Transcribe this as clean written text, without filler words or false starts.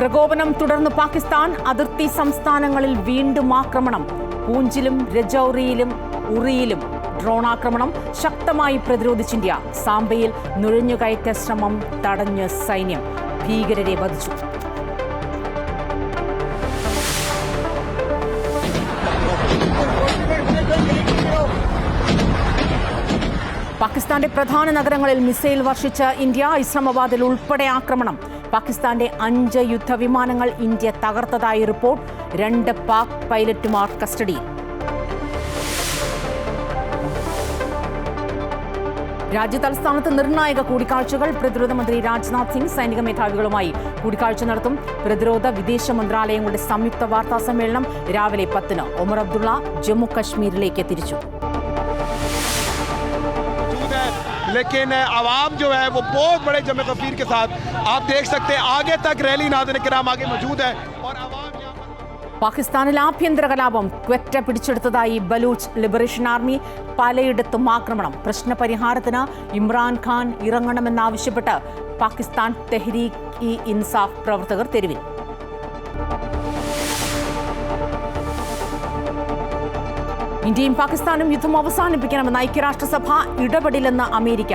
പ്രകോപനം തുടർന്ന് പാകിസ്ഥാൻ. അതിർത്തി സംസ്ഥാനങ്ങളിൽ വീണ്ടും ആക്രമണം. പൂഞ്ചിലും രജൌറിയിലും ഉറിയിലും ഡ്രോണാക്രമണം. ശക്തമായി പ്രതിരോധിച്ച് ഇന്ത്യ. സാംബയിൽ നുഴഞ്ഞുകയറ്റ ശ്രമം തടഞ്ഞ് സൈന്യം. ഭീകരരെ വധിച്ചു. പാകിസ്ഥാന്റെ പ്രധാന നഗരങ്ങളിൽ മിസൈൽ വർഷിച്ച ഇന്ത്യ. ഇസ്ലാമാബാദിൽ ഉൾപ്പെടെ ആക്രമണം. പാകിസ്ഥാന്റെ 5 യുദ്ധവിമാനങ്ങൾ ഇന്ത്യ തകർത്തതായി റിപ്പോർട്ട്. 2 പാക് പൈലറ്റുമാർ കസ്റ്റഡിയിൽ. രാജ്യതലസ്ഥാനത്ത് നിർണായക കൂടിക്കാഴ്ചകൾ. പ്രതിരോധ മന്ത്രി രാജ്നാഥ് സിംഗ് സൈനിക മേധാവികളുമായി കൂടിക്കാഴ്ച നടത്തും. പ്രതിരോധ വിദേശ മന്ത്രാലയങ്ങളുടെ സംയുക്ത വാർത്താ സമ്മേളനം രാവിലെ 10-ന്. ഒമർ അബ്ദുള്ള ജമ്മു കശ്മീരിലേക്ക് തിരിച്ചു. लेकिन आवाम जो है वो बहुत बड़े जमे कफीर के साथ आप देख सकते हैं आगे तक रैली नाज़रीन किराम आगे मौजूद है और आवाम പാകിസ്ഥാനിൽ ആഭ്യന്തര കലാപം. ക്വറ്റ പിടിച്ചെടുത്തതായി ബലൂച്ച് ലിബറേഷൻ ആർമി. പലയിടത്തും ആക്രമണം. പ്രശ്നപരിഹാരത്തിന് ഇമ്രാൻഖാൻ ഇറങ്ങണമെന്നാവശ്യപ്പെട്ട് പാകിസ്ഥാൻ തെഹ്രീക്ക് ഇ ഇൻസാഫ് പ്രവർത്തകർ തെരുവിൽ. ഇന്ത്യയും പാകിസ്ഥാനും യുദ്ധം അവസാനിപ്പിക്കണമെന്ന് ഐക്യരാഷ്ട്രസഭ. ഇടപെടില്ലെന്ന് അമേരിക്ക.